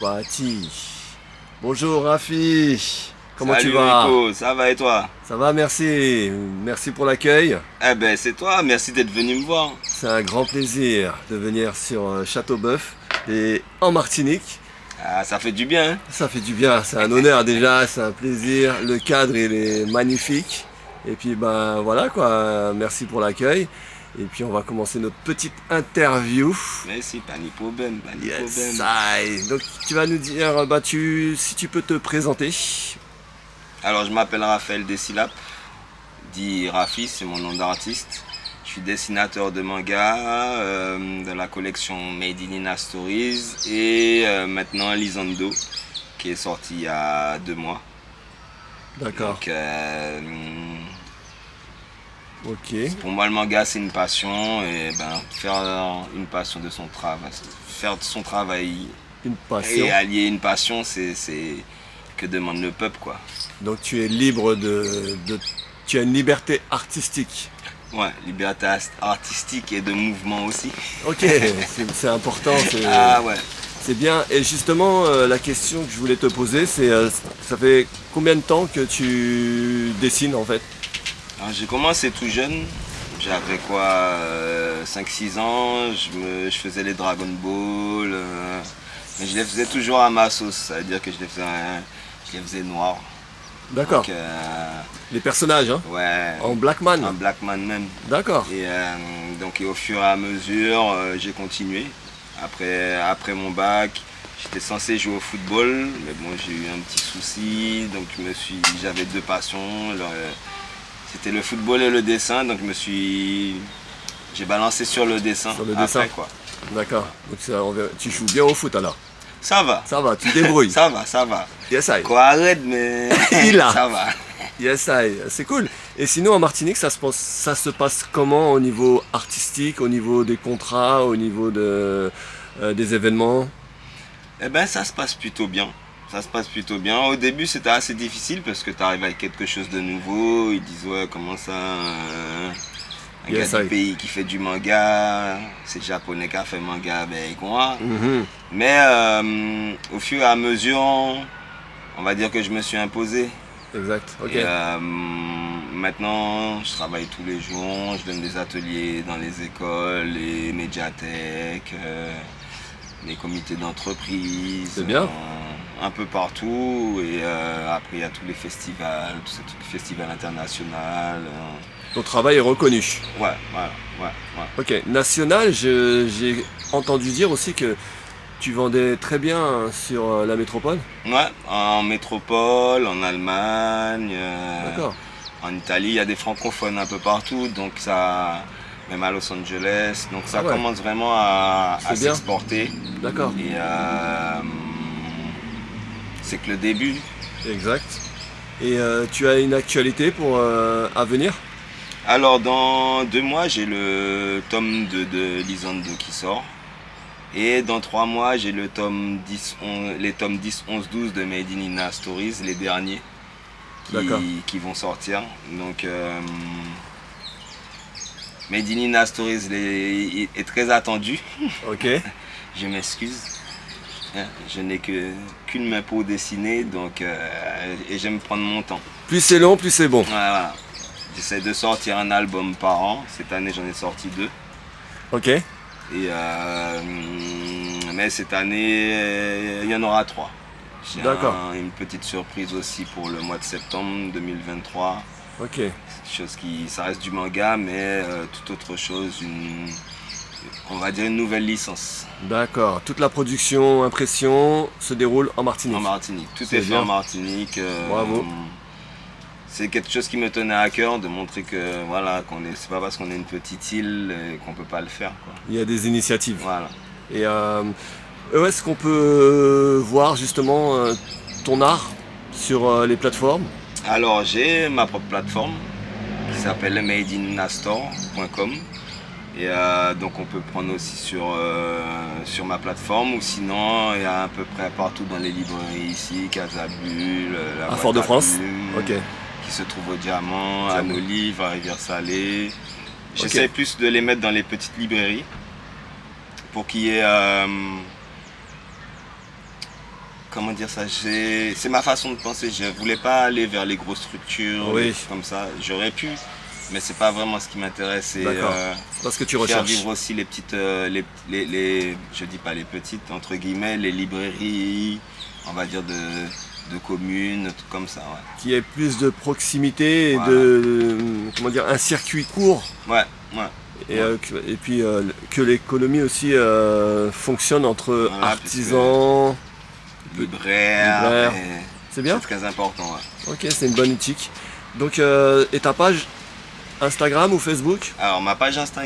Pati. Bonjour Rafi. Comment tu Salut vas? Rico, ça va et toi? Ça va, merci. Merci pour l'accueil. Eh ben c'est toi, merci d'être venu me voir. C'est un grand plaisir de venir sur Châteauboeuf et en Martinique. Ah, ça fait du bien, hein? Ça fait du bien, c'est un honneur déjà, c'est un plaisir. Le cadre il est magnifique. Et puis ben voilà quoi, merci pour l'accueil. Et puis on va commencer notre petite interview. Merci, pas ni problème, pas ni Yes, problème. aïe. Donc tu vas nous dire, si tu peux te présenter. Alors je m'appelle Raphaël Desilap, dit Rafi, c'est mon nom d'artiste. Je suis dessinateur de manga de la collection Made in Ina Stories et maintenant Lisando qui est sorti il y a 2 mois. D'accord. Donc Ok. pour moi le manga c'est une passion et ben faire une passion de son travail, faire de son travail Une passion. et allier une passion, c'est que demande le peuple, quoi. Donc tu es libre tu as une liberté artistique. Ouais, liberté artistique et de mouvement aussi. Ok, c'est important, Ah ouais. c'est bien. Et justement, la question que je voulais te poser, ça fait combien de temps que tu dessines en fait? Alors, j'ai commencé tout jeune. J'avais quoi, 5-6 ans. Je faisais les Dragon Ball. Mais je les faisais toujours à ma sauce. Ça veut dire que je les faisais noirs. D'accord. Donc, Les personnages, hein? ouais, En Blackman. un Blackman même. D'accord. Et donc au fur et à mesure, j'ai continué. Après mon bac, j'étais censé jouer au football, mais bon, j'ai eu un petit souci, donc j'avais deux passions. C'était le football et le dessin, donc j'ai balancé sur le dessin. Sur le après, dessin. quoi. D'accord. Donc tu joues bien au foot alors. Ça va, Ça va, tu te débrouilles. ça va, ça va. Yes, I. Quoi, arrête, mais Il a. ça va. Yes, I. C'est cool. Et sinon, en Martinique, ça se passe comment au niveau artistique, au niveau des contrats, au niveau des événements? Eh ben, ça se passe plutôt bien. Ça se passe plutôt bien. Au début, c'était assez difficile parce que tu arrives avec quelque chose de nouveau. Ils disent, ouais, comment ça, un Yes, gars I. du pays qui fait du manga, c'est le japonais qui a fait manga avec moi. Mhm. Mais au fur et à mesure, on va dire que je me suis imposé. Exact. Ok. Et maintenant, je travaille tous les jours, je donne des ateliers dans les écoles, les médiathèques, les comités d'entreprise, C'est bien. un peu partout. Et après, il y a tous les festivals, tous les festivals internationaux. Ton travail est reconnu. Ouais, voilà, ouais, ouais. Ok. National, j'ai entendu dire aussi que tu vendais très bien sur la métropole. Ouais, en métropole, en Allemagne, D'accord. en Italie, il y a des francophones un peu partout, donc ça, même à Los Angeles, donc ça Ah ouais. commence vraiment à C'est bien. s'exporter. D'accord. Et c'est que le début. Exact. Et tu as une actualité à venir? Alors dans 2 mois, j'ai le tome 2 de Lisando qui sort. Et dans 3 mois, j'ai les tomes 10, 11, 12 de Made in Ina Stories, les derniers, D'accord. qui vont sortir. Donc Made in Ina Stories est très attendu. Ok. Je m'excuse. Hein, je n'ai qu'une main pour dessiner, donc et j'aime prendre mon temps. Plus c'est long, plus c'est bon. Voilà. J'essaie de sortir un album par an. Cette année, j'en ai sorti 2. Ok. Et mais cette année, il y en aura 3. J'ai D'accord. une petite surprise aussi pour le mois de septembre 2023. Ok. Ça reste du manga, mais tout autre chose, on va dire une nouvelle licence D'accord. Toute la production, impression se déroule en Martinique. en Martinique. Tout C'est est fait bien. en Martinique. Bravo. C'est quelque chose qui me tenait à cœur de montrer que voilà, c'est pas parce qu'on est une petite île qu'on peut pas le faire, quoi. Il y a des initiatives. Voilà. Et où est-ce qu'on peut voir justement ton art sur les plateformes? Alors j'ai ma propre plateforme qui s'appelle madeinnastore.com et donc on peut prendre aussi sur ma plateforme ou sinon il y a à peu près partout dans les librairies ici, Casabule, la À Boîte Fort-de-France? Plumes, Ok. qui se trouve au Diamant, à Diamant. Nolive, à Rivière-Salée. J'essaie plus de les mettre dans les petites librairies pour qu'il y ait comment dire ça, c'est ma façon de penser. Je voulais pas aller vers les grosses structures Oui. comme ça. J'aurais pu, mais c'est pas vraiment ce qui m'intéresse. C'est D'accord. C'est pas ce que tu faire recherches. vivre aussi les petites, je dis pas les petites, entre guillemets, les librairies, on va dire de communes, tout comme ça. Ouais. Qu'il y ait plus de proximité et Voilà. comment dire, un circuit court. Ouais, ouais. Et puis que l'économie aussi fonctionne entre Voilà, artisans. Libraire. C'est bien. C'est très important. Ouais. Ok, c'est une bonne éthique. Donc, et ta page Instagram ou Facebook? Alors ma page Instagram